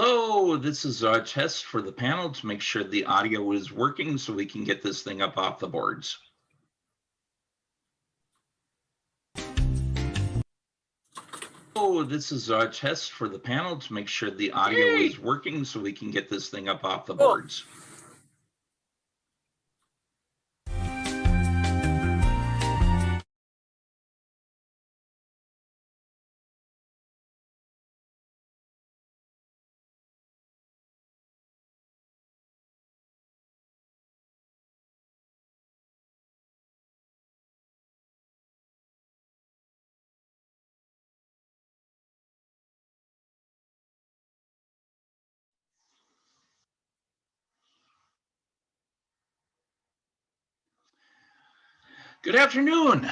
Hello, this is our test for the panel to make sure the audio is working so we can get this thing up off the boards. Oh, this is our test for the panel to make sure the audio is working so we can get this thing up off the boards. Good afternoon.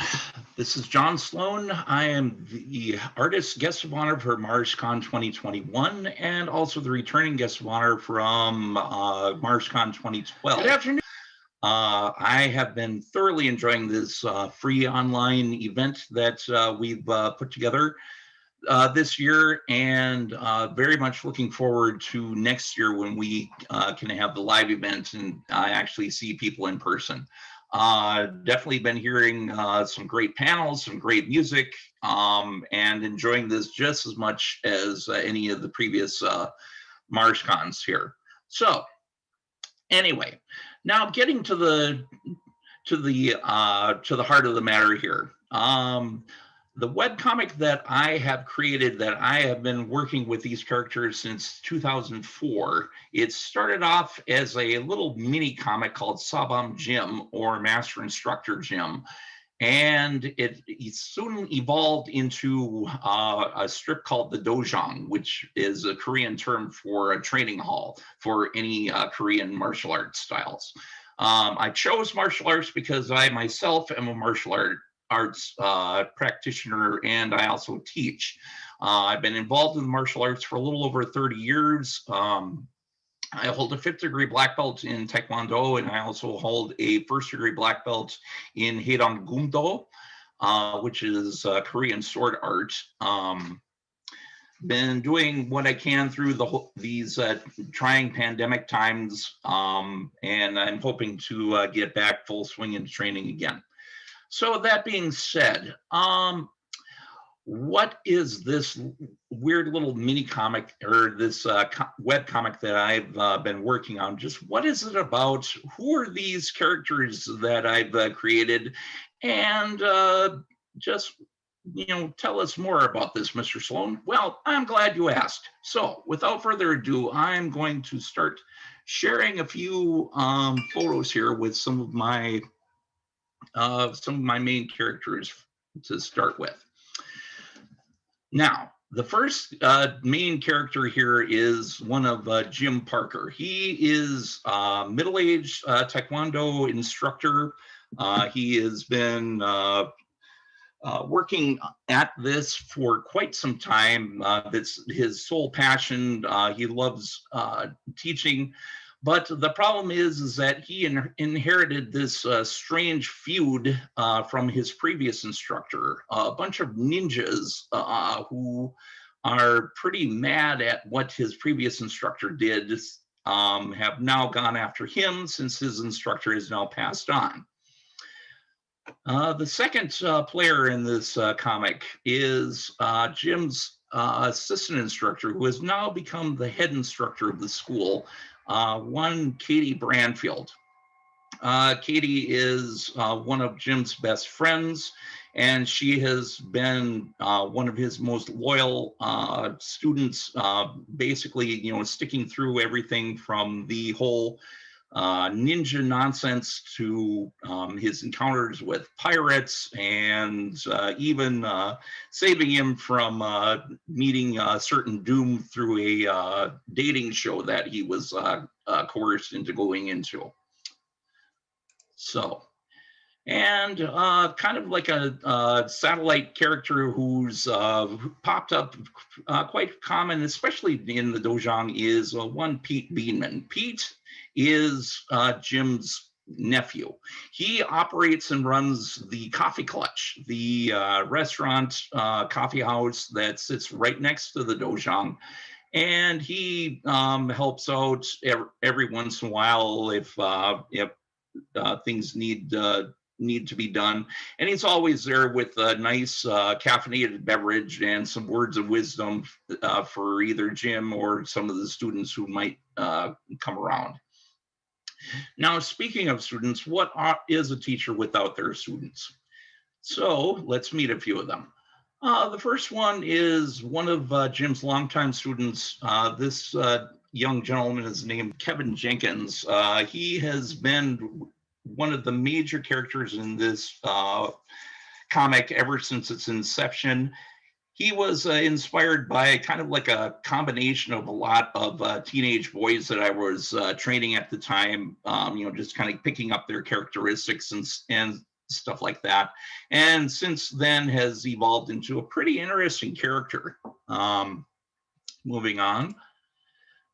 This is Jon Sloan. I am the artist guest of honor for MarsCon 2021 and also the returning guest of honor from MarsCon 2012. Good afternoon. I have been thoroughly enjoying this free online event that we've put together this year, and very much looking forward to next year when we can have the live event and actually see people in person. Definitely been hearing some great panels, some great music, and enjoying this just as much as any of the previous MarsCons here. So anyway, now getting to the heart of the matter here. The webcomic that I have created, that I have been working with these characters since 2004, it started off as a little mini comic called Sa-Bom Gym, or Master Instructor Gym. And it soon evolved into a strip called the Do-Jahng, which is a Korean term for a training hall for any Korean martial arts styles. I chose martial arts because I myself am a martial arts practitioner, and I also teach. I've been involved in martial arts for a little over 30 years. I hold a 5th degree black belt in Taekwondo, and I also hold a 1st degree black belt in Gumdo, which is Korean sword art. Been doing what I can through these trying pandemic times, and I'm hoping to get back full swing into training again. So that being said, what is this weird little mini comic, or this web comic that I've been working on? Just what is it about? Who are these characters that I've created? And just, tell us more about this, Mr. Sloan. Well, I'm glad you asked. So without further ado, I'm going to start sharing a few photos here with some of my main characters to start with. Now, the first main character here is one of Jim Parker. He is a middle-aged Taekwondo instructor. He has been working at this for quite some time. That's his sole passion. He loves teaching. But the problem is that he inherited this strange feud from his previous instructor. A bunch of ninjas who are pretty mad at what his previous instructor did have now gone after him, since his instructor is now passed on. The second player in this comic is Jim's assistant instructor, who has now become the head instructor of the school. One Katie Branfield. Katie is one of Jim's best friends, and she has been one of his most loyal students, basically, sticking through everything from the whole ninja nonsense to his encounters with pirates, and even saving him from meeting certain doom through a dating show that he was coerced into going into. So, and kind of like a satellite character who's popped up quite common, especially in the Do-Jahng, is one Pete Beanman. Pete is Jim's nephew. He operates and runs the Coffee Clutch, the restaurant coffee house that sits right next to the Do-Jahng. and he helps out every once in a while if things need to be done. And he's always there with a nice caffeinated beverage and some words of wisdom for either Jim or some of the students who might come around. Now, speaking of students, what is a teacher without their students? So let's meet a few of them. The first one is one of Jim's longtime students. This young gentleman is named Kevin Jenkins. He has been one of the major characters in this comic ever since its inception. He was inspired by kind of like a combination of a lot of teenage boys that I was training at the time, just kind of picking up their characteristics and stuff like that. And since then has evolved into a pretty interesting character. Moving on.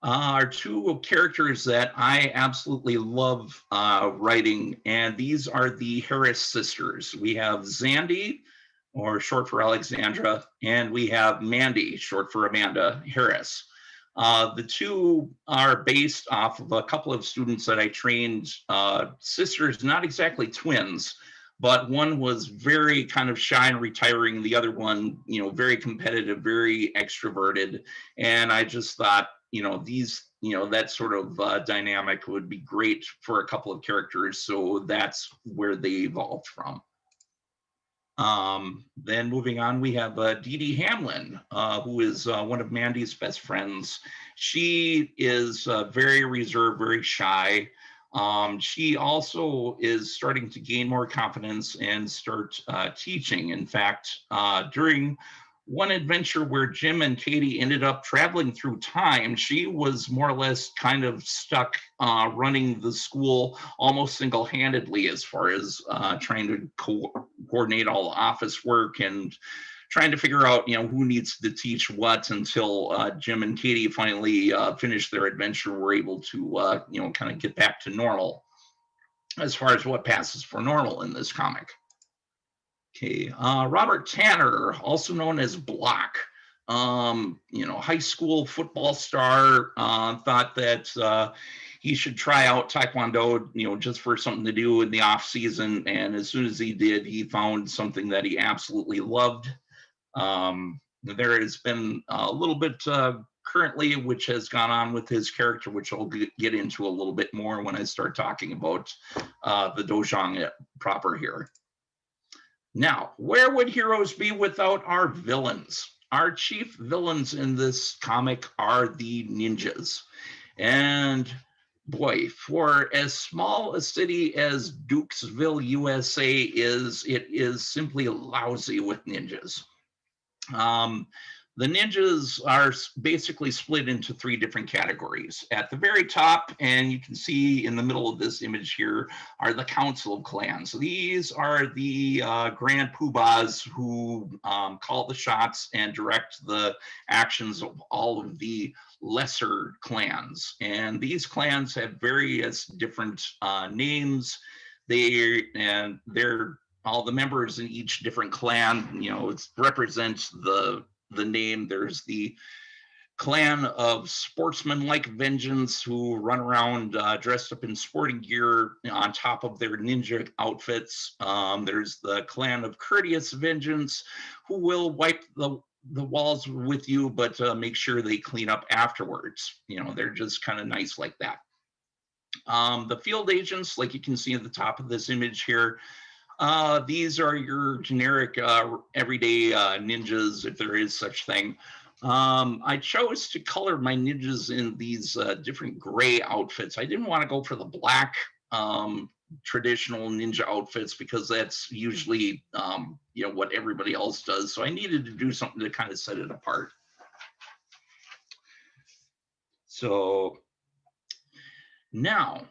Are two characters that I absolutely love writing, and these are the Harris sisters. We have Zandy, or short for Alexandra, and we have Mandy, short for Amanda Harris. The two are based off of a couple of students that I trained, sisters, not exactly twins, but one was very kind of shy and retiring. The other one, very competitive, very extroverted. And I just thought, that sort of dynamic would be great for a couple of characters. So that's where they evolved from. Then moving on, we have Dee Dee Hamlin, who is one of Mandy's best friends. She is very reserved, very shy. She also is starting to gain more confidence and start teaching. In fact, during one adventure where Jim and Katie ended up traveling through time, she was more or less kind of stuck running the school almost single-handedly as far as trying to coordinate all the office work and trying to figure out, who needs to teach what until Jim and Katie finally finished their adventure, were able to, kind of get back to normal as far as what passes for normal in this comic. Okay, Robert Tanner, also known as Block, high school football star, thought that he should try out Taekwondo, just for something to do in the off season. And as soon as he did, he found something that he absolutely loved. There has been a little bit currently which has gone on with his character, which I'll get into a little bit more when I start talking about the Do-Jahng proper here. Now, where would heroes be without our villains? Our chief villains in this comic are the ninjas. And boy, for as small a city as Dukesville, USA is, it is simply lousy with ninjas. The ninjas are basically split into three different categories. At the very top, and you can see in the middle of this image here, are the Council of Clans. These are the grand poobahs who call the shots and direct the actions of all of the lesser clans. And these clans have various different names. They're all the members in each different clan, it represents the name. There's the clan of sportsman-like vengeance, who run around dressed up in sporting gear on top of their ninja outfits. There's the clan of courteous vengeance, who will wipe the walls with you, but make sure they clean up afterwards. They're just kind of nice like that. The field agents, like you can see at the top of this image here, these are your generic everyday ninjas, if there is such thing. I chose to color my ninjas in these different gray outfits. I didn't want to go for the black traditional ninja outfits, because that's usually what everybody else does. So I needed to do something to kind of set it apart. So now,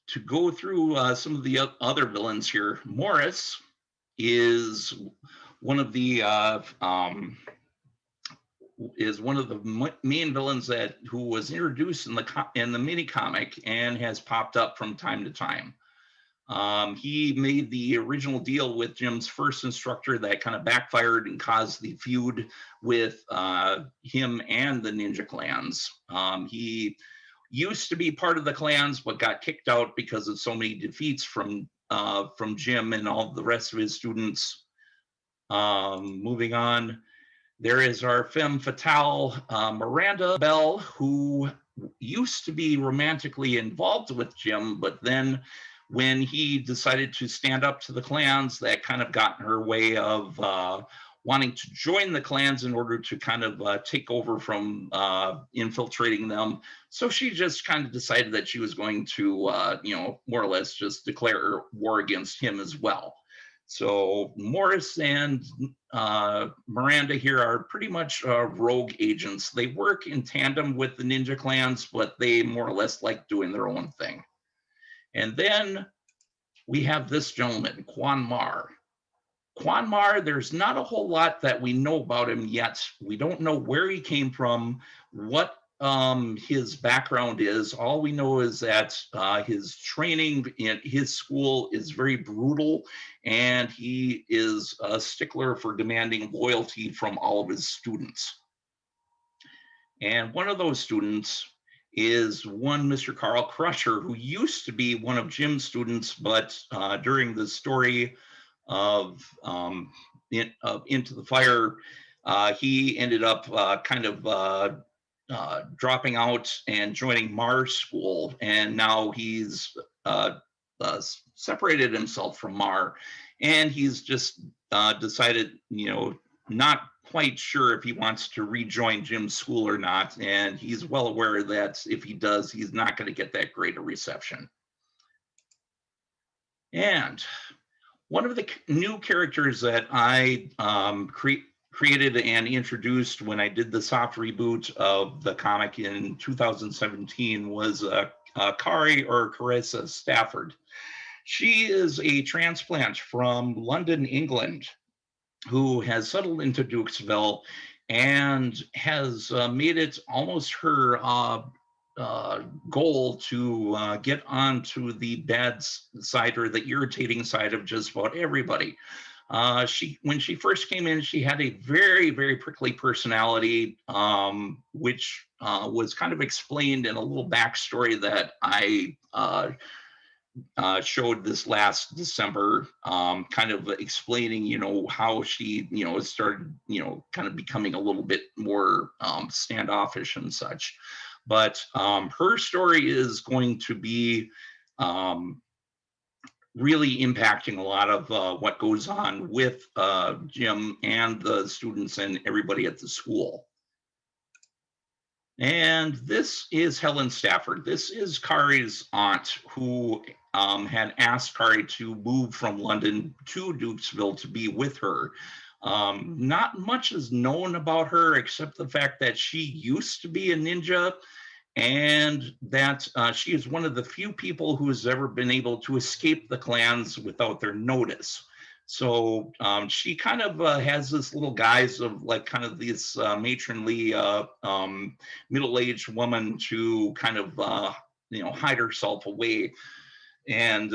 to go through some of the other villains here, Morris is one of the main villains who was introduced in the mini comic and has popped up from time to time. He made the original deal with Jim's first instructor that kind of backfired and caused the feud with him and the ninja clans. He used to be part of the clans, but got kicked out because of so many defeats from Jim and all the rest of his students. Moving on, there is our femme fatale, Miranda Bell, who used to be romantically involved with Jim, but then when he decided to stand up to the clans, that kind of got in her way of wanting to join the clans in order to kind of take over from infiltrating them. So she just kind of decided that she was going to, more or less just declare war against him as well. So Morris and Miranda here are pretty much rogue agents. They work in tandem with the ninja clans, but they more or less like doing their own thing. And then we have this gentleman, Quan Mar. Quan Mar, there's not a whole lot that we know about him yet. We don't know where he came from, what his background is. All we know is that his training in his school is very brutal, and he is a stickler for demanding loyalty from all of his students. And one of those students is one Mr. Carl Crusher, who used to be one of Jim's students, but during the story of Into the Fire, he ended up kind of dropping out and joining Mar's school, and now he's separated himself from Mar, and he's just decided, not quite sure if he wants to rejoin Jim's school or not, and he's well aware that if he does, he's not going to get that great a reception. And one of the new characters that I created and introduced when I did the soft reboot of the comic in 2017 was Kari, or Carissa Stafford. She is a transplant from London, England, who has settled into Dukesville and has made it almost her goal to get onto the bad side, or the irritating side, of just about everybody. When she first came in, she had a very, very prickly personality, which was kind of explained in a little backstory that I showed this last December, kind of explaining, how she, started, kind of becoming a little bit more standoffish and such. But her story is going to be really impacting a lot of what goes on with Jim and the students and everybody at the school. And this is Helen Stafford. This is Kari's aunt, who had asked Kari to move from London to Dukesville to be with her. Not much is known about her except the fact that she used to be a ninja, and that she is one of the few people who has ever been able to escape the clans without their notice. So she kind of has this little guise of like kind of this matronly middle-aged woman to kind of hide herself away. And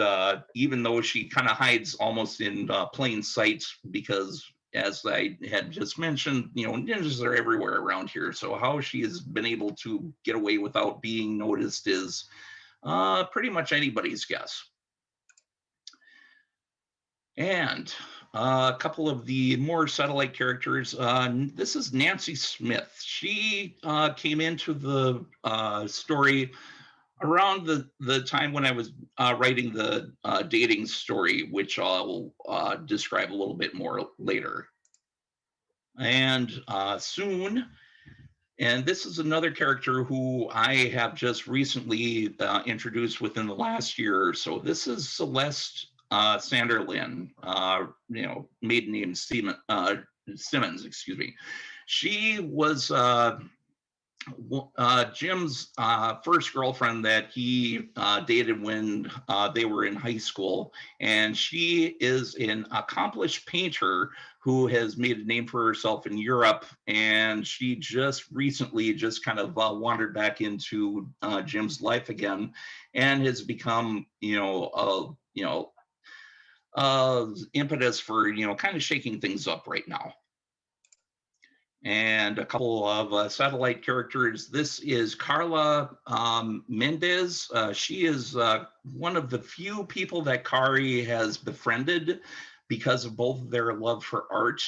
even though she kind of hides almost in plain sight, because as I had just mentioned, ninjas are everywhere around here. So how she has been able to get away without being noticed is pretty much anybody's guess. And a couple of the more satellite characters. This is Nancy Smith. She came into the story around the time when I was writing the dating story, which I'll describe a little bit more later. And soon, and this is another character who I have just recently introduced within the last year or so. This is Celeste Sanderlin, maiden name Simmons, excuse me. She was Jim's first girlfriend that he dated when they were in high school, and she is an accomplished painter who has made a name for herself in Europe, and she just recently just kind of wandered back into Jim's life again, and has become, impetus for, kind of shaking things up right now. And a couple of satellite characters. This is Carla Mendez. She is one of the few people that Kari has befriended because of both of their love for art.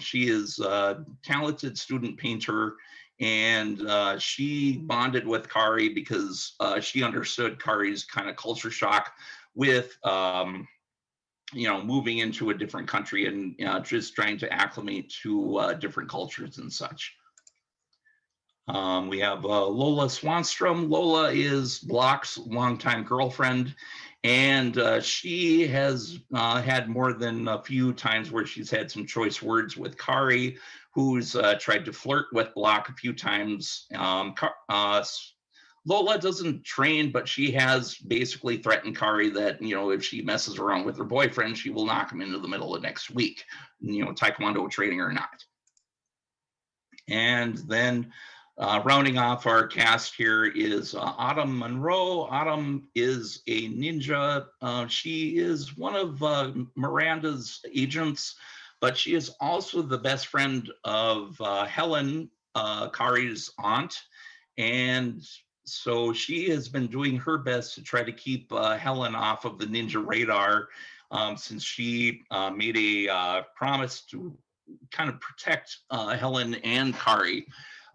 She is a talented student painter, and she bonded with Kari because she understood Kari's kind of culture shock with moving into a different country and just trying to acclimate to different cultures and such. We have Lola Swanstrom. Lola is Block's longtime girlfriend, and she has had more than a few times where she's had some choice words with Kari, who's tried to flirt with Block a few times. Lola doesn't train, but she has basically threatened Kari that, if she messes around with her boyfriend, she will knock him into the middle of next week, Taekwondo training or not. And then rounding off our cast here is Autumn Monroe. Autumn is a ninja. She is one of Miranda's agents, but she is also the best friend of Helen, Kari's aunt. And so she has been doing her best to try to keep Helen off of the ninja radar, since she made a promise to kind of protect Helen and Kari.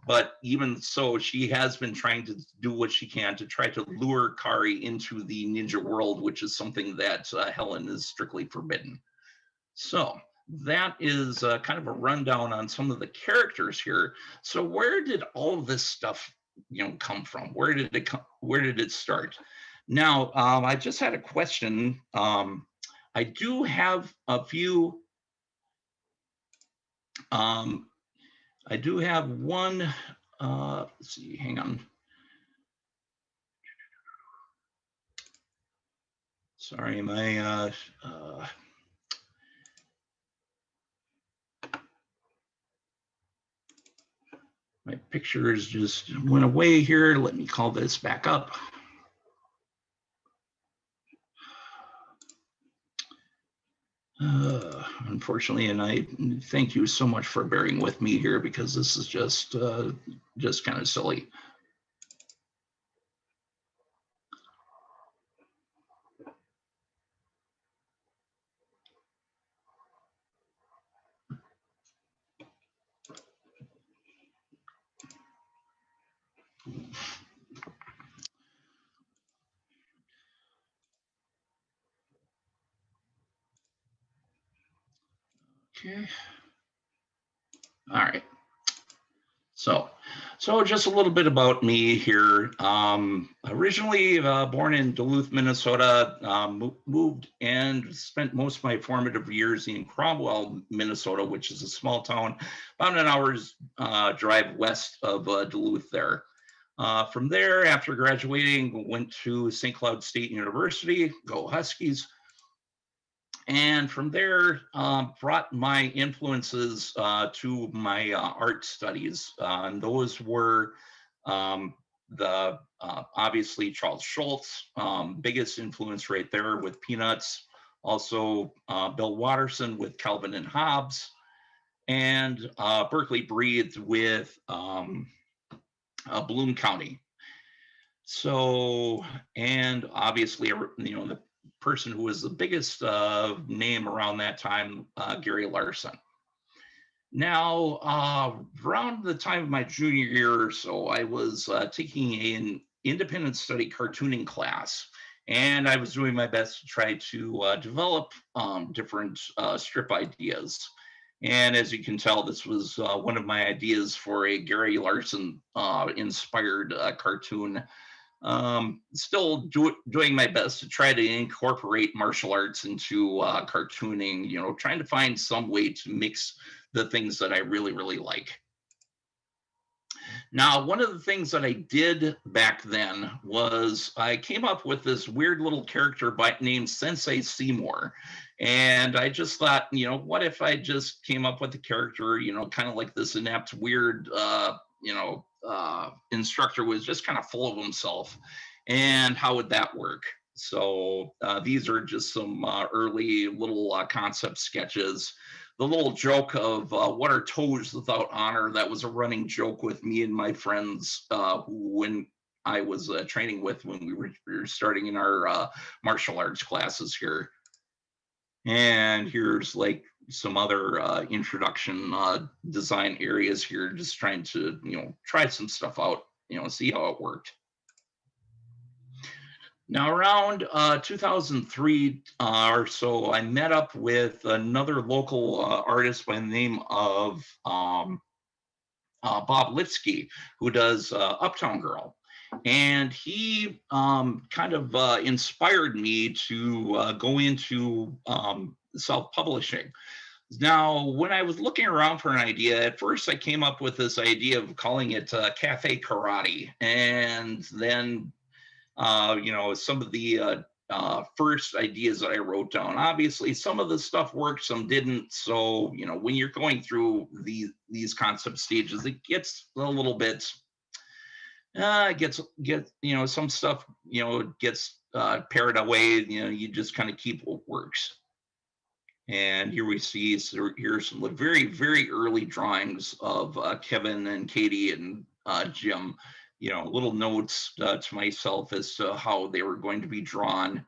But even so, she has been trying to do what she can to try to lure Kari into the ninja world, which is something that Helen is strictly forbidden. So that is kind of a rundown on some of the characters here. So where did all of this stuff come from? Where did it start? Now, I just had a question. I do have a few. I do have one. Let's see. Hang on. Sorry, my my pictures just went away here. Let me call this back up. Unfortunately, and I thank you so much for bearing with me here, because this is just kind of silly. Okay. All right. So just a little bit about me here. Originally born in Duluth, Minnesota, moved and spent most of my formative years in Cromwell, Minnesota, which is a small town, about an hour's drive west of Duluth there. From there, after graduating, went to St. Cloud State University, go Huskies. And from there, brought my influences to my art studies. And those were obviously Charles Schultz, biggest influence right there with Peanuts. Also Bill Watterson with Calvin and Hobbes. And Berkeley Breathed with Bloom County. So, and obviously, the person who was the biggest name around that time, Gary Larson. Now, around the time of my junior year or so, I was taking an independent study cartooning class, and I was doing my best to try to develop different strip ideas. And as you can tell, this was one of my ideas for a Gary Larson inspired cartoon. Still doing my best to try to incorporate martial arts into cartooning, trying to find some way to mix the things that I really, really like. Now, one of the things that I did back then was I came up with this weird little character named Sensei Seymour. And I just thought, what if I just came up with a character, kind of like this inept, weird, instructor was just kind of full of himself, and how would that work? So these are just some early little concept sketches. The little joke of what are toes without honor, that was a running joke with me and my friends when I was training with when we were starting in our martial arts classes here. And here's like some other introduction design areas here, just trying to, try some stuff out, see how it worked. Now, around 2003 or so, I met up with another local artist by the name of Bob Litsky, who does Uptown Girl. And he kind of inspired me to go into self publishing. Now, when I was looking around for an idea, at first I came up with this idea of calling it Cafe Karate. And then some of the first ideas that I wrote down. Obviously, some of the stuff worked, some didn't. So, when you're going through these concept stages, it gets a little bit, some stuff, gets pared away. You just kind of keep what works. And here we see, so here's some very, very early drawings of Kevin and Katie and Jim, little notes to myself as to how they were going to be drawn.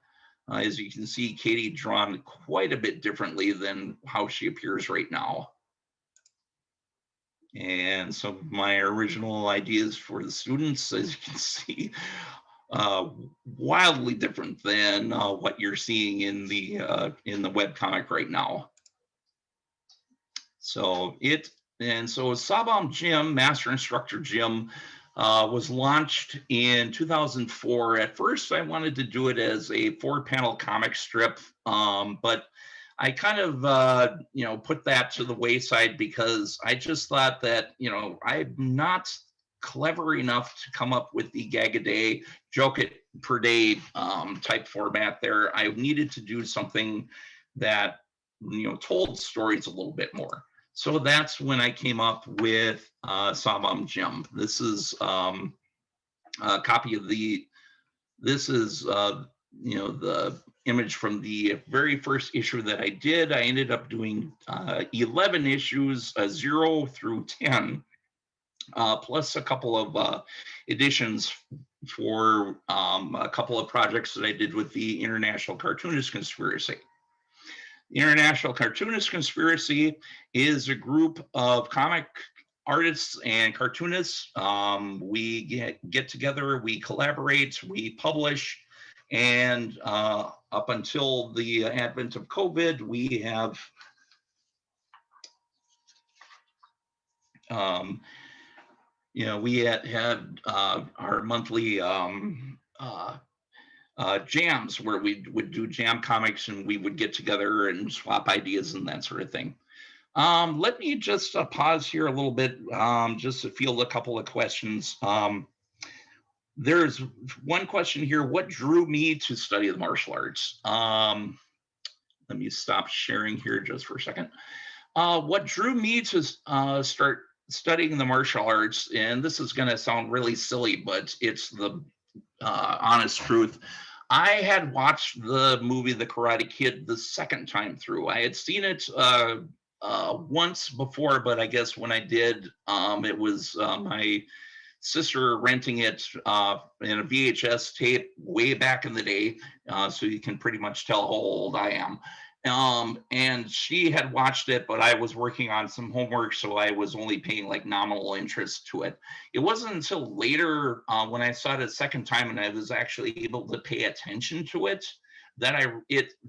As you can see, Katie drawn quite a bit differently than how she appears right now. And some of my original ideas for the students, as you can see, wildly different than what you're seeing in the webcomic right now. So Sa-Bom Gym, Master Instructor Gym, was launched in 2004. At first, I wanted to do it as a 4-panel comic strip, but I kind of, put that to the wayside because I just thought that, I'm not clever enough to come up with the gag a day, joke it per day type format there. I needed to do something that, told stories a little bit more. So that's when I came up with Sa-Bom Gym. This is a copy of this is, the image from the very first issue that I did. I ended up doing 11 issues, 0 through 10, plus a couple of editions for a couple of projects that I did with the International Cartoonist Conspiracy. The International Cartoonist Conspiracy is a group of comic artists and cartoonists. We get together, we collaborate, we publish, and up until the advent of COVID, we have we had our monthly jams where we would do jam comics and we would get together and swap ideas and that sort of thing. Let me just pause here a little bit just to field a couple of questions. There's one question here. What drew me to study the martial arts? Let me stop sharing here just for a second. What drew me to start studying the martial arts, and this is going to sound really silly, but it's the honest truth. I had watched the movie The Karate Kid the second time through. I had seen it once before, but I guess when I did, it was my sister renting it in a VHS tape way back in the day, so you can pretty much tell how old I am. And she had watched it, but I was working on some homework, so I was only paying like nominal interest to it. It wasn't until later when I saw it a second time and I was actually able to pay attention to it that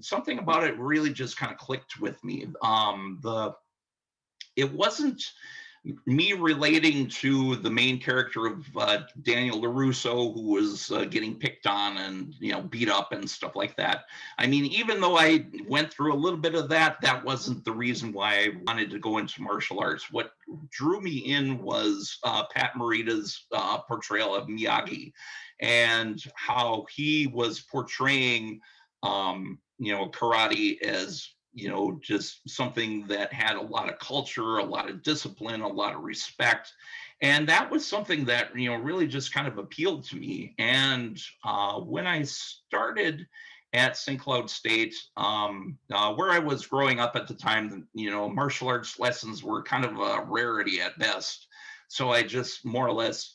something about it really just kind of clicked with me. It wasn't me relating to the main character of Daniel LaRusso, who was getting picked on and beat up and stuff like that. I mean, even though I went through a little bit of that, that wasn't the reason why I wanted to go into martial arts. What drew me in was Pat Morita's portrayal of Miyagi and how he was portraying karate as just something that had a lot of culture, a lot of discipline, a lot of respect. And that was something that, really just kind of appealed to me. And when I started at St. Cloud State, where I was growing up at the time, martial arts lessons were kind of a rarity at best. So I just more or less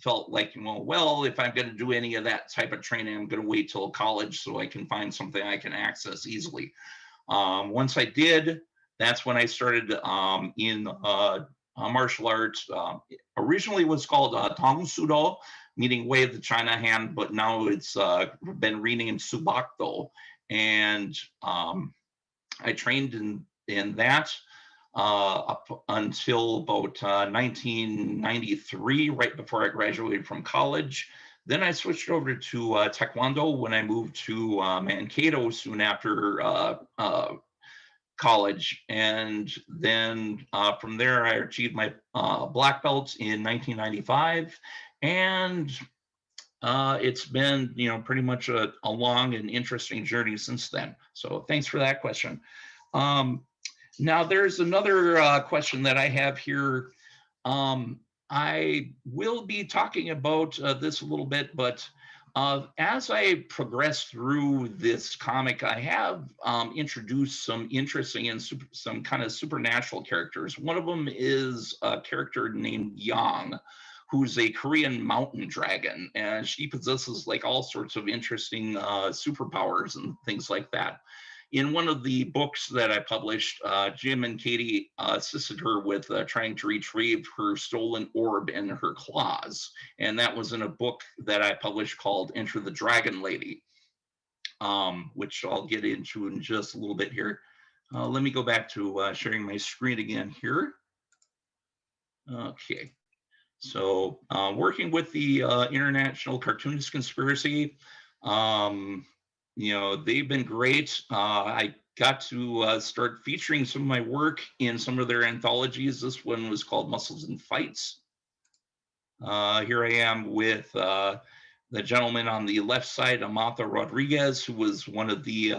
felt like, well, if I'm going to do any of that type of training, I'm going to wait till college so I can find something I can access easily. Once I did, that's when I started in martial arts. Originally, it was called Tong Sudo, meaning way of the China hand, but now it's been renamed Subakdo. And I trained in that up until about 1993, right before I graduated from college. Then I switched over to Taekwondo when I moved to Mankato soon after college. And then from there, I achieved my black belt in 1995. And it's been, pretty much a long and interesting journey since then. So thanks for that question. Now, there's another question that I have here. I will be talking about this a little bit, but as I progress through this comic, I have introduced some interesting and some kind of supernatural characters. One of them is a character named Yang, who's a Korean mountain dragon, and she possesses like all sorts of interesting superpowers and things like that. In one of the books that I published, Jim and Katie assisted her with trying to retrieve her stolen orb and her claws. And that was in a book that I published called Enter the Dragon Lady, which I'll get into in just a little bit here. Let me go back to sharing my screen again here. Okay. So working with the International Cartoonist Conspiracy, they've been great. I got to start featuring some of my work in some of their anthologies. This one was called Muscles and Fights. Here I am with the gentleman on the left side, Amata Rodriguez, who was one of the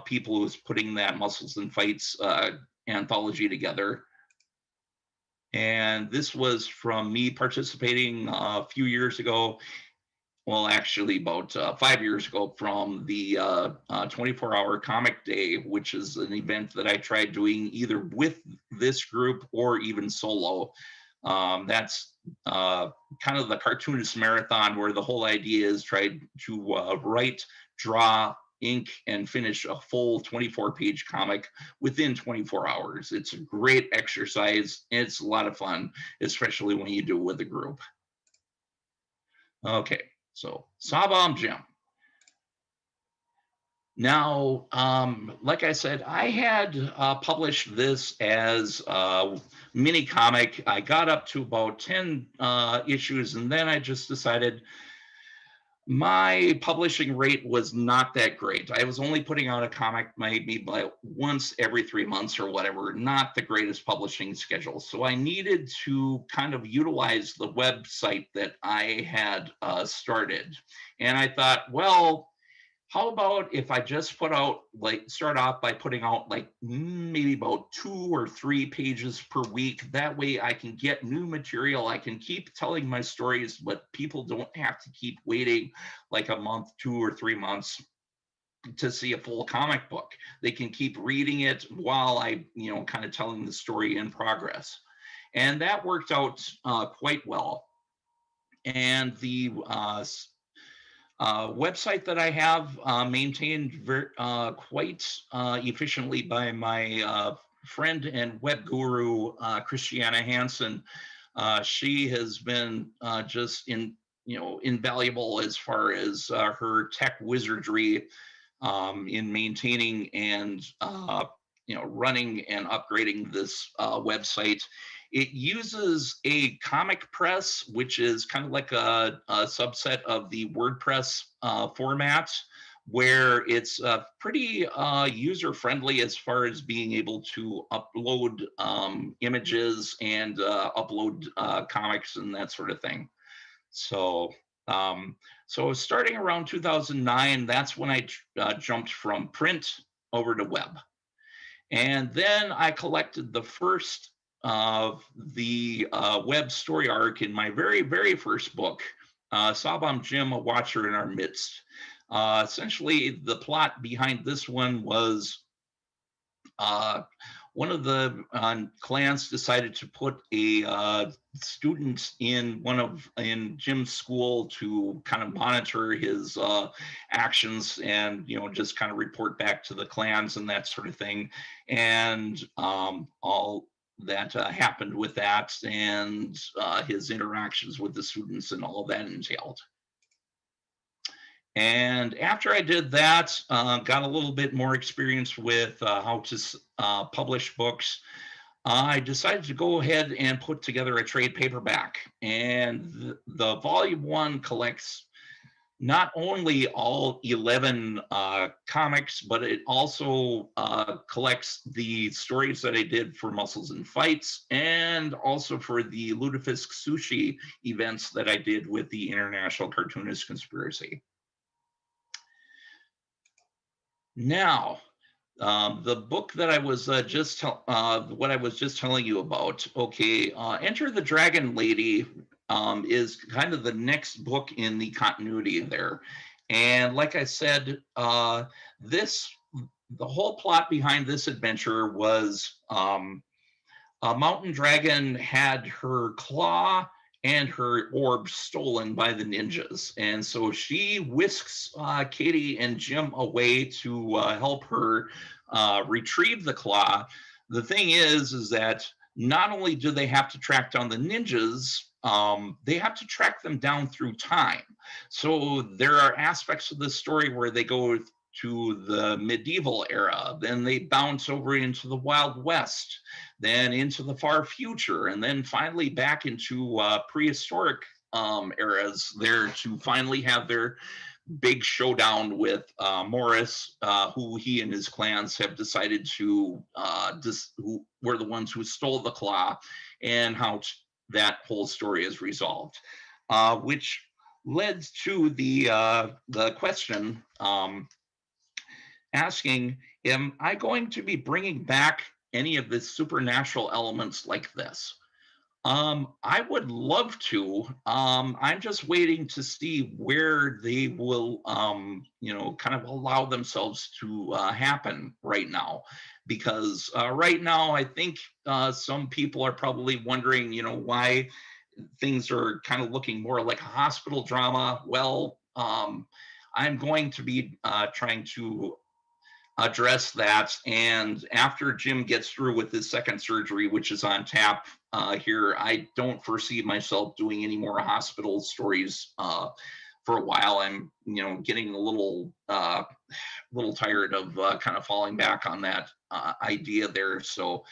people who was putting that Muscles and Fights anthology together. And this was from me participating a few years ago. Well, actually, about 5 years ago, from the 24-hour Comic Day, which is an event that I tried doing either with this group or even solo. That's kind of the cartoonist marathon, where the whole idea is try to write, draw, ink, and finish a full 24-page comic within 24 hours. It's a great exercise. It's a lot of fun, especially when you do it with a group. Okay. So Sa-Bom Jim. Now, like I said, I had published this as a mini comic. I got up to about 10 issues, and then I just decided my publishing rate was not that great. I was only putting out a comic maybe like once every 3 months or whatever, not the greatest publishing schedule. So I needed to kind of utilize the website that I had started. And I thought, well, how about if I just start off by putting out like maybe about 2 or 3 pages per week. That way I can get new material. I can keep telling my stories, but people don't have to keep waiting like a month, 2 or 3 months to see a full comic book. They can keep reading it while I, kind of telling the story in progress. And that worked out quite well. And the website that I have maintained quite efficiently by my friend and web guru, Christiana Hansen. She has been just invaluable as far as her tech wizardry in maintaining and running and upgrading this website. It uses a comic press, which is kind of like a subset of the WordPress format, where it's pretty user-friendly as far as being able to upload images and upload comics and that sort of thing. So, starting around 2009, that's when I jumped from print over to web. And then I collected the first the web story arc in my very first book, Sa-Bom, Jim, a Watcher in Our Midst. Essentially, the plot behind this one was uh, one of the clans decided to put a student in Jim's school to kind of monitor his actions and just kind of report back to the clans and that sort of thing, and all that happened with that, and his interactions with the students and all that entailed. And after I did that, got a little bit more experience with how to publish books. I decided to go ahead and put together a trade paperback. And the volume one collects not only all 11 comics, but it also collects the stories that I did for Muscles and Fights, and also for the Lutefisk Sushi events that I did with the International Cartoonist Conspiracy. Now, the book that I was what I was just telling you about. Okay, Enter the Dragon Lady is kind of the next book in the continuity there, and like I said, this the whole plot behind this adventure was a mountain dragon had her claw and her orb stolen by the ninjas. And so she whisks Katie and Jim away to help her retrieve the claw. The thing is that not only do they have to track down the ninjas, they have to track them down through time. So there are aspects of the story where they go to the medieval era, then they bounce over into the Wild West, then into the far future, and then finally back into prehistoric eras there to finally have their big showdown with Morris, who he and his clans have decided to who were the ones who stole the claw, and how that whole story is resolved, which led to the question asking, am I going to be bringing back any of the supernatural elements like this? I would love to. I'm just waiting to see where they will, kind of allow themselves to happen right now. Because right now, I think some people are probably wondering, why things are kind of looking more like a hospital drama. Well, I'm going to be trying to address that. And after Jim gets through with his second surgery, which is on tap here, I don't foresee myself doing any more hospital stories for a while. I'm, getting a little tired of kind of falling back on that idea there. So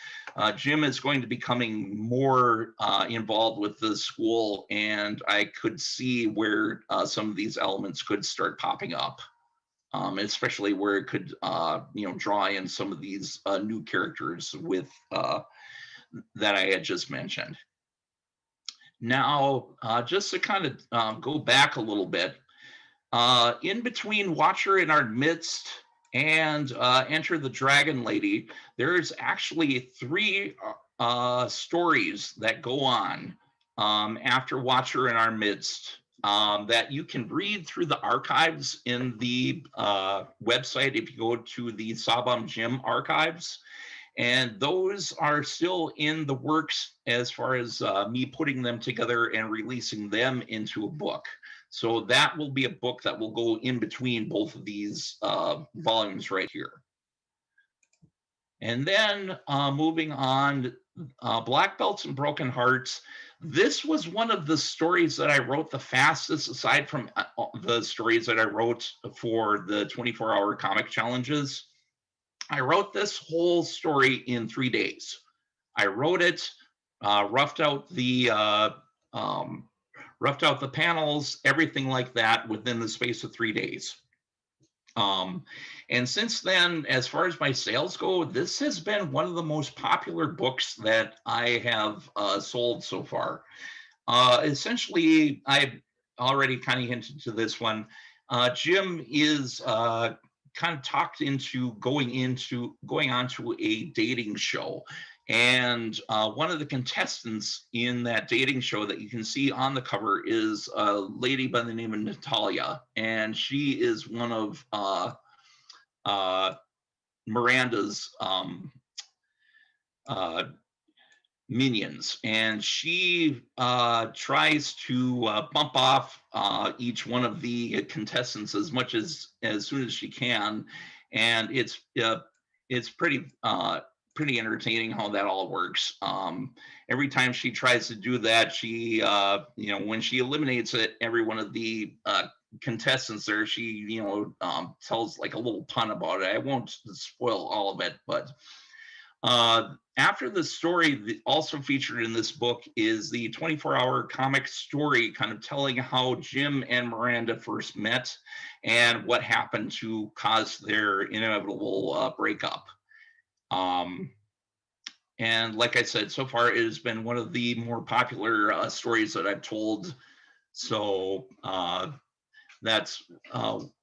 Jim is going to be becoming more involved with the school, and I could see where some of these elements could start popping up. Especially where it could, draw in some of these new characters with that I had just mentioned. Now, just to kind of go back a little bit, in between Watcher in Our Midst and Enter the Dragon Lady, there's actually three stories that go on after Watcher in Our Midst. That you can read through the archives in the website if you go to the Sa-Bom Jim archives. And those are still in the works as far as me putting them together and releasing them into a book. So that will be a book that will go in between both of these volumes right here. And then moving on, Black Belts and Broken Hearts. This was one of the stories that I wrote the fastest, aside from the stories that I wrote for the 24-hour comic challenges. I wrote this whole story in 3 days. I wrote it, roughed out the panels, everything like that within the space of 3 days. And since then, as far as my sales go, this has been one of the most popular books that I have sold so far. Essentially, I already kind of hinted to this one. Jim is kind of talked into going on to a dating show. And one of the contestants in that dating show that you can see on the cover is a lady by the name of Natalia, and she is one of uh, Miranda's uh, minions, and she tries to bump off each one of the contestants as soon as she can, and it's pretty entertaining how that all works. Every time she tries to do that, she when she eliminates every one of the contestants there, she tells like a little pun about it. I won't spoil all of it, but after the story, also featured in this book is the 24-hour comic story, kind of telling how Jim and Miranda first met and what happened to cause their inevitable breakup. And like I said, so far it has been one of the more popular stories that I've told. So that's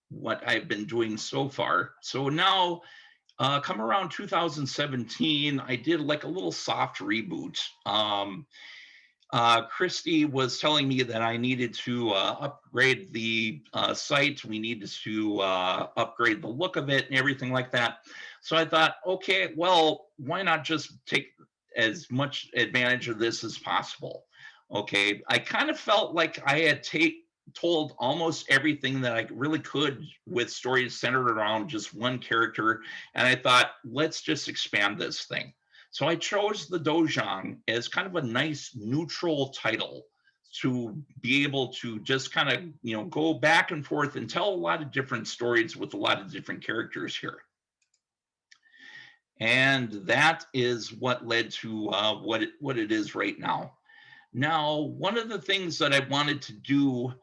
what I've been doing so far. So now, come around 2017, I did like a little soft reboot. Christy was telling me that I needed to upgrade the site. We needed to upgrade the look of it and everything like that. So I thought, okay, well, why not just take as much advantage of this as possible? Okay, I kind of felt like I had told almost everything that I really could with stories centered around just one character. And I thought, let's just expand this thing. So I chose the Do-Jahng as kind of a nice neutral title to be able to just kind of, go back and forth and tell a lot of different stories with a lot of different characters here. And that is what led to what it is right now. Now, one of the things that I wanted to do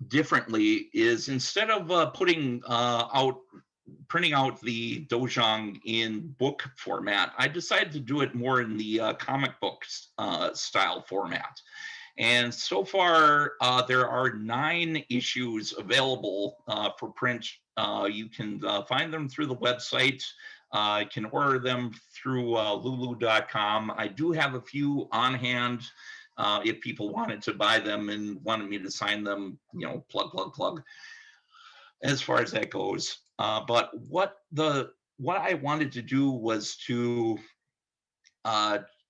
differently is instead of printing out the Do-Jahng in book format, I decided to do it more in the comic book style format. And so far, there are 9 issues available for print. You can find them through the website. You can order them through lulu.com. I do have a few on hand. If people wanted to buy them and wanted me to sign them, plug, as far as that goes. But what I wanted to do was to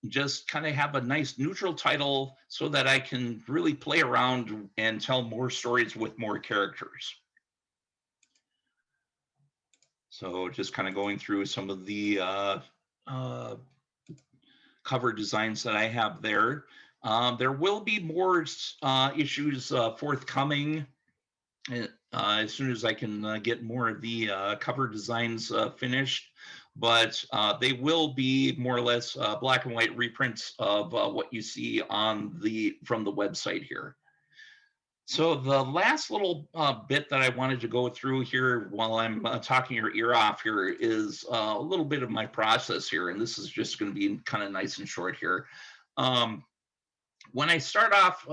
just kind of have a nice neutral title so that I can really play around and tell more stories with more characters. So just kind of going through some of the cover designs that I have there. There will be more issues forthcoming as soon as I can get more of the cover designs finished. But they will be more or less black and white reprints of what you see from the website here. So the last little bit that I wanted to go through here while I'm talking your ear off here is a little bit of my process here, and this is just going to be kind of nice and short here. When I start off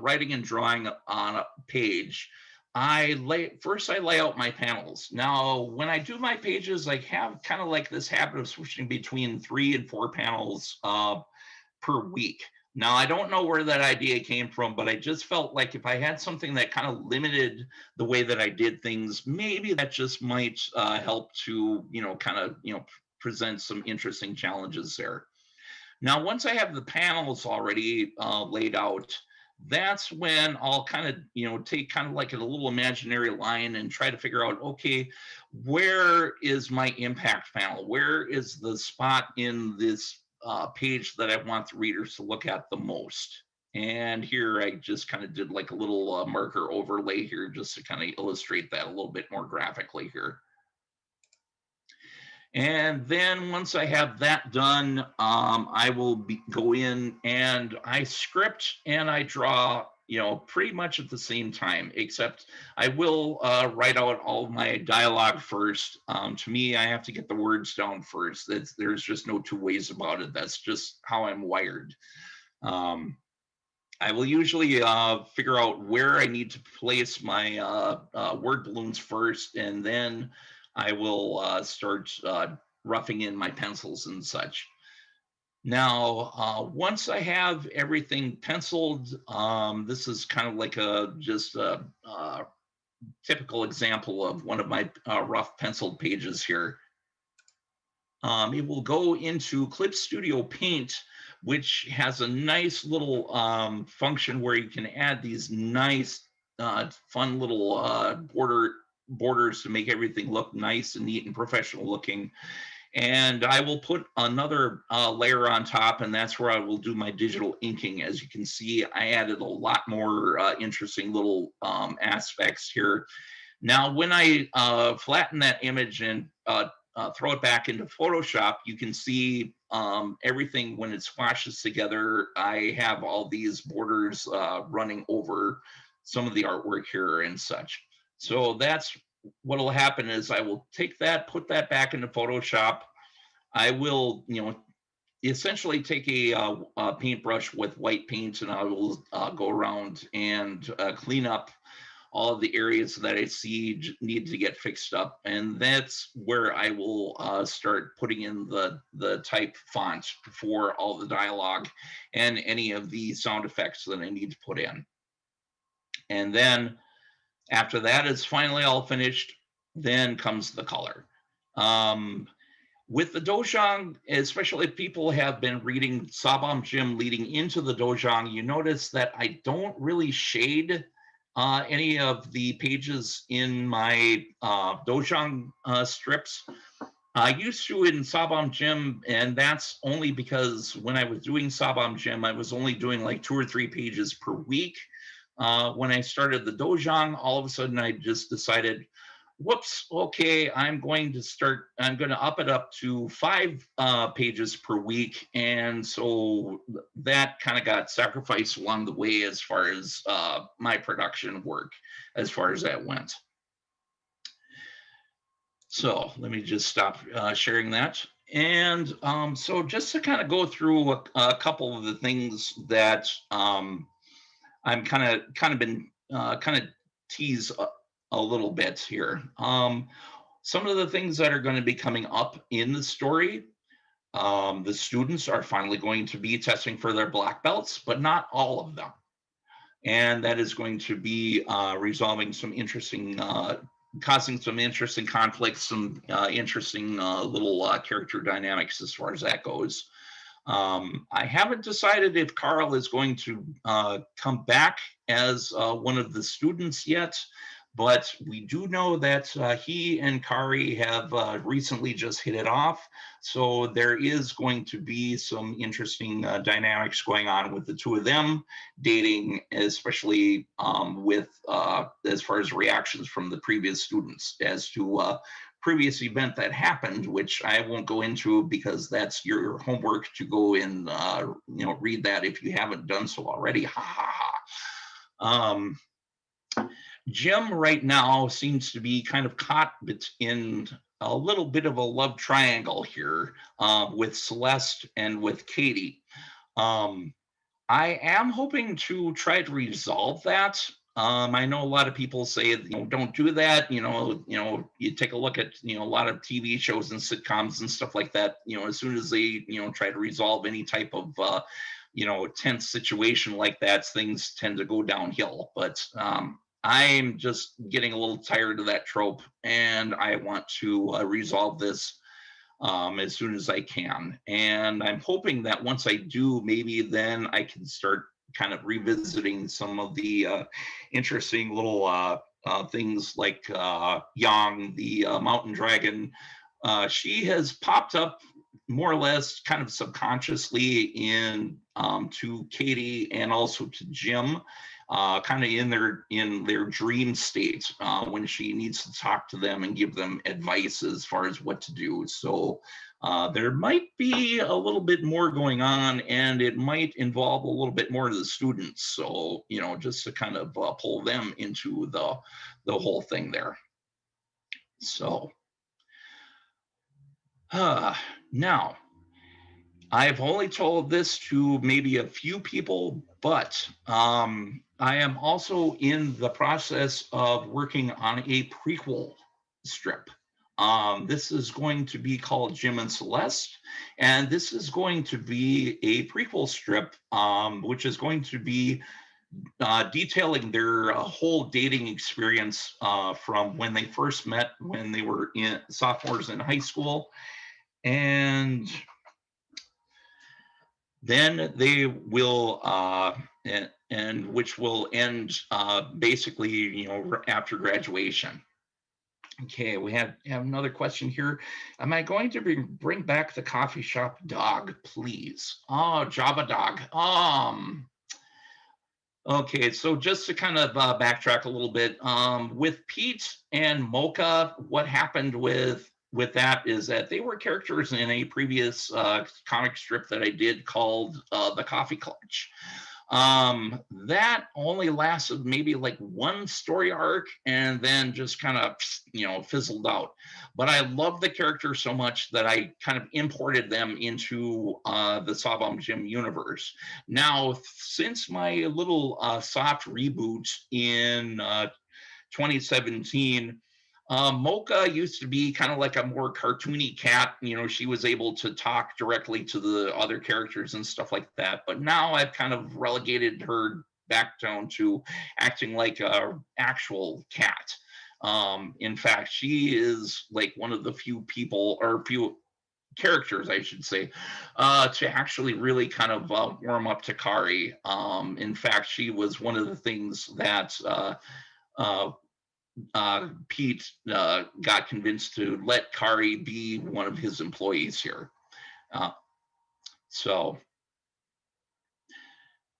writing and drawing on a page, I lay out my panels. Now, when I do my pages, I have kind of like this habit of switching between 3 and 4 panels per week. Now, I don't know where that idea came from, but I just felt like if I had something that kind of limited the way that I did things, maybe that just might help to, present some interesting challenges there. Now, once I have the panels already laid out, that's when I'll kind of, take kind of like a little imaginary line and try to figure out, okay, where is my impact panel? Where is the spot in this page that I want the readers to look at the most? And here I just kind of did like a little marker overlay here just to kind of illustrate that a little bit more graphically here. And then once I have that done, I will go in and I script and I draw, pretty much at the same time, except I will write out all of my dialogue first. To me, I have to get the words down first. There's just no two ways about it. That's just how I'm wired. I will usually figure out where I need to place my word balloons first, and then I will start roughing in my pencils and such. Now, once I have everything penciled, this is kind of like just a typical example of one of my rough penciled pages here. It will go into Clip Studio Paint, which has a nice little function where you can add these nice, fun little borders to make everything look nice and neat and professional looking. And I will put another layer on top, and that's where I will do my digital inking. As you can see, I added a lot more interesting little aspects here. Now, when I flatten that image and throw it back into Photoshop, you can see everything when it squashes together. I have all these borders running over some of the artwork here and such. So that's what will happen is I will take that, put that back into Photoshop. I will, essentially take a paintbrush with white paint, and I will go around and clean up all of the areas that I see need to get fixed up. And that's where I will start putting in the type font for all the dialogue and any of the sound effects that I need to put in. And then after that is finally all finished, then comes the color. With the Do-Jahng, especially if people have been reading Sa-Bom Jim leading into the Do-Jahng, you notice that I don't really shade any of the pages in my Do-Jahng strips. I used to in Sa-Bom Jim, and that's only because when I was doing Sa-Bom Jim, I was only doing like 2 or 3 pages per week. When I started the Do-Jahng, all of a sudden I just decided, whoops, okay, I'm going to up it up to 5 pages per week. And so that kind of got sacrificed along the way as far as my production work, as far as that went. So let me just stop sharing that. And so just to kind of go through a couple of the things that I'm kind of been kind of tease a little bit here. Some of the things that are going to be coming up in the story, the students are finally going to be testing for their black belts, but not all of them. And that is going to be resolving some interesting, causing some interesting conflicts, some interesting little character dynamics as far as that goes. I haven't decided if Carl is going to come back as one of the students yet, but we do know that he and Kari have recently just hit it off. So there is going to be some interesting dynamics going on with the two of them dating, especially with as far as reactions from the previous students as to previous event that happened, which I won't go into because that's your homework to go and read that if you haven't done so already. Ha ha ha. Jim right now seems to be kind of caught in a little bit of a love triangle here with Celeste and with Katie. I am hoping to try to resolve that. I know a lot of people say, don't do that. You take a look at, a lot of TV shows and sitcoms and stuff like that. As soon as they, try to resolve any type of, tense situation like that, things tend to go downhill. But I'm just getting a little tired of that trope, and I want to resolve this as soon as I can. And I'm hoping that once I do, maybe then I can start kind of revisiting some of the interesting little things like Yang, the mountain dragon. She has popped up more or less kind of subconsciously in to Katie and also to Jim. Kind of in their dream state when she needs to talk to them and give them advice as far as what to do. So there might be a little bit more going on, and it might involve a little bit more of the students. So just to kind of pull them into the whole thing there. So now, I've only told this to maybe a few people, but I am also in the process of working on a prequel strip. This is going to be called Jim and Celeste, and this is going to be a prequel strip, which is going to be detailing their whole dating experience from when they first met, when they were sophomores in high school, and then they will, and which will end basically, after graduation. Okay, we have another question here. Am I going to bring back the coffee shop dog, please? Oh, Java dog. Okay, so just to kind of backtrack a little bit, with Pete and Mocha, what happened with that is that they were characters in a previous comic strip that I did called The Coffee Clutch. That only lasted maybe like one story arc and then just kind of, fizzled out. But I love the character so much that I kind of imported them into the Sa-Bom Jim universe. Now, since my little soft reboot in 2017, Mocha used to be kind of like a more cartoony cat. She was able to talk directly to the other characters and stuff like that. But now I've kind of relegated her back down to acting like a actual cat. In fact, she is like one of the few people, or few characters, I should say, to actually really kind of warm up to Kari. In fact, she was one of the things that uh, Pete got convinced to let Kari be one of his employees here. Uh, so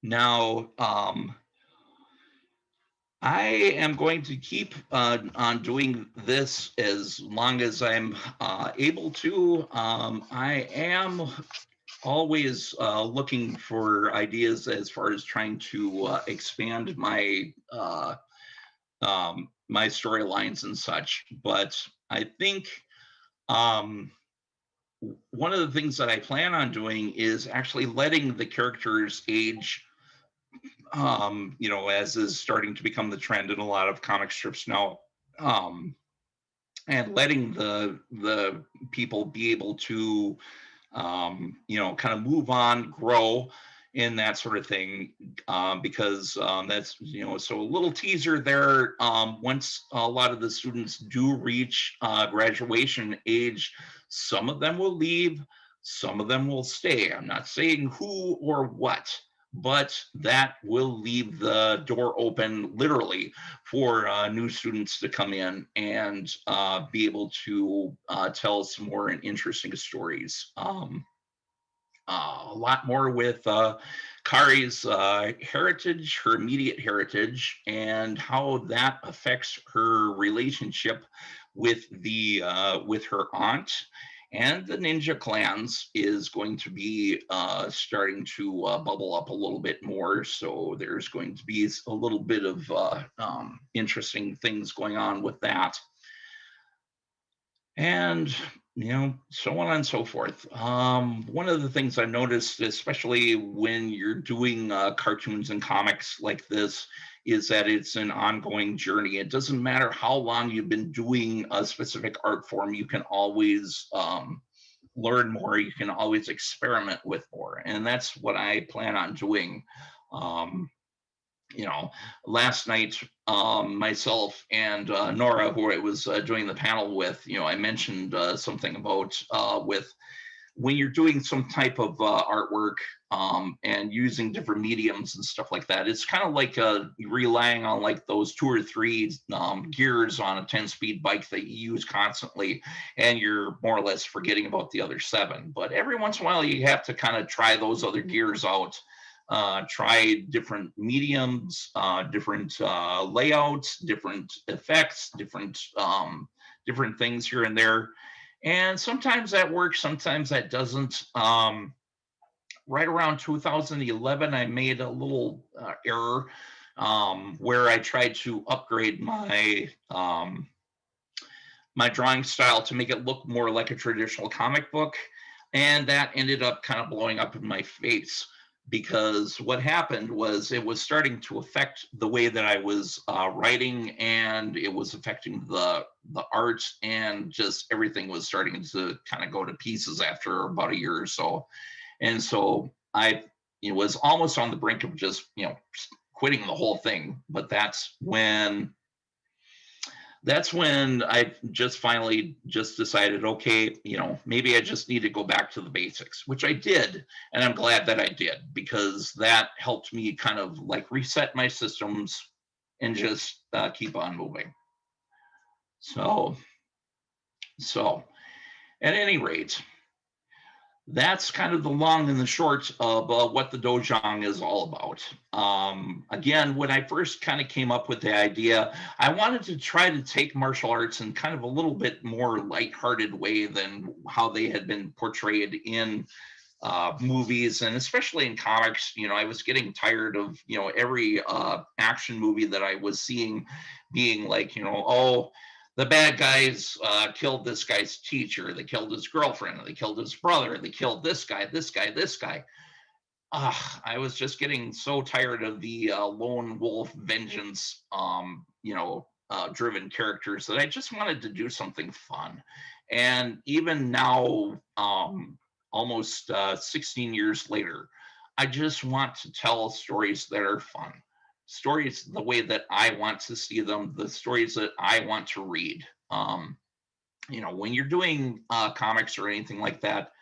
now I am going to keep on doing this as long as I'm able to. I am always looking for ideas as far as trying to expand my storylines and such. But I think one of the things that I plan on doing is actually letting the characters age, as is starting to become the trend in a lot of comic strips now, and letting the people be able to, kind of move on, grow, in that sort of thing, because that's, so a little teaser there. Once a lot of the students do reach graduation age, some of them will leave, some of them will stay. I'm not saying who or what, but that will leave the door open literally for new students to come in and be able to tell some more interesting stories. A lot more with Kari's heritage, her immediate heritage, and how that affects her relationship with her aunt. And the ninja clans is going to be starting to bubble up a little bit more. So there's going to be a little bit of interesting things going on with that. And so on and so forth. One of the things I noticed, especially when you're doing cartoons and comics like this, is that it's an ongoing journey. It doesn't matter how long you've been doing a specific art form, you can always learn more, you can always experiment with more, and that's what I plan on doing. um, Last night, myself and Nora, who I was doing the panel with, I mentioned something about with when you're doing some type of artwork, and using different mediums and stuff like that. It's kind of like relying on like those two or three gears on a 10-speed bike that you use constantly, and you're more or less forgetting about the other seven. But every once in a while, you have to kind of try those other gears out, try different mediums, different layouts, different effects, different things here and there. And sometimes that works, sometimes that doesn't. Right around 2011, I made a little error, where I tried to upgrade my drawing style to make it look more like a traditional comic book, and that ended up kind of blowing up in my face. because what happened was it was starting to affect the way that I was writing, and it was affecting the art, and just everything was starting to kind of go to pieces after about a year or so. And so I was almost on the brink of just quitting the whole thing. But that's when I just finally just decided, okay, maybe I just need to go back to the basics, which I did. And I'm glad that I did, because that helped me kind of like reset my systems and just keep on moving. So at any rate, that's kind of the long and the short of what the Do-Jahng is all about. Again, when I first kind of came up with the idea, I wanted to try to take martial arts in kind of a little bit more lighthearted way than how they had been portrayed in movies, and especially in comics. I was getting tired of every action movie that I was seeing being like, oh, the bad guys killed this guy's teacher, they killed his girlfriend, they killed his brother, they killed this guy, this guy, this guy. I was just getting so tired of the lone wolf vengeance, driven characters, that I just wanted to do something fun. And even now, almost 16 years later, I just want to tell stories that are fun, stories the way that I want to see them, the stories that I want to read. When you're doing comics or anything like that,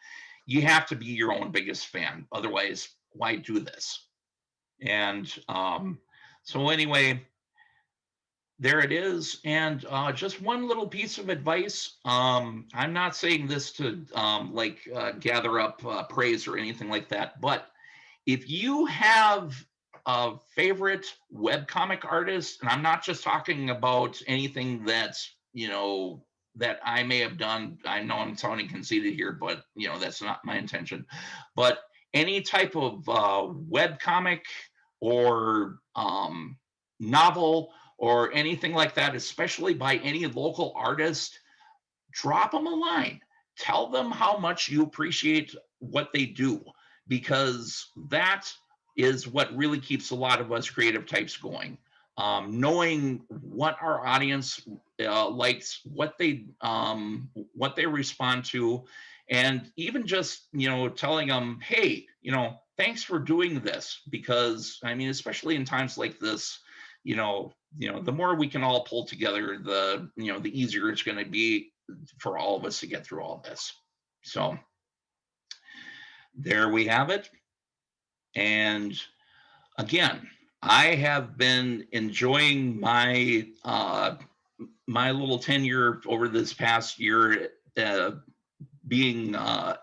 you have to be your own biggest fan. Otherwise, why do this? And so anyway, there it is. And just one little piece of advice. I'm not saying this to gather up praise or anything like that, but if you have a favorite webcomic artist, and I'm not just talking about anything that's, that I may have done. I know I'm sounding conceited here, but that's not my intention. But any type of webcomic or novel or anything like that, especially by any local artist, drop them a line. Tell them how much you appreciate what they do, because that is what really keeps a lot of us creative types going. Knowing what our audience likes, what they respond to, and even just telling them, hey, thanks for doing this, because I mean, especially in times like this, the more we can all pull together, the easier it's going to be for all of us to get through all this. So there we have it. And again, I have been enjoying my my little tenure over this past year, being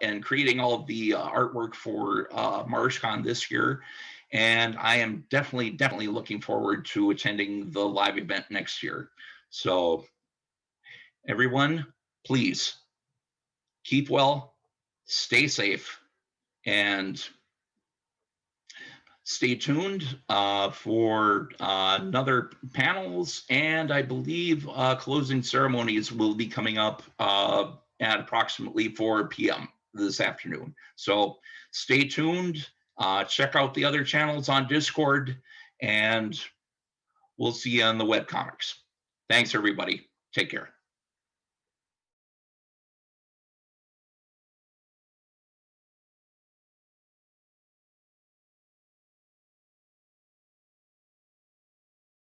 and creating all of the artwork for MarshCon this year. And I am definitely looking forward to attending the live event next year. So everyone, please keep well, stay safe, and stay tuned for another panels, and I believe closing ceremonies will be coming up at approximately 4 p.m. this afternoon. So stay tuned. Check out the other channels on Discord, and we'll see you on the webcomics. Thanks, everybody. Take care.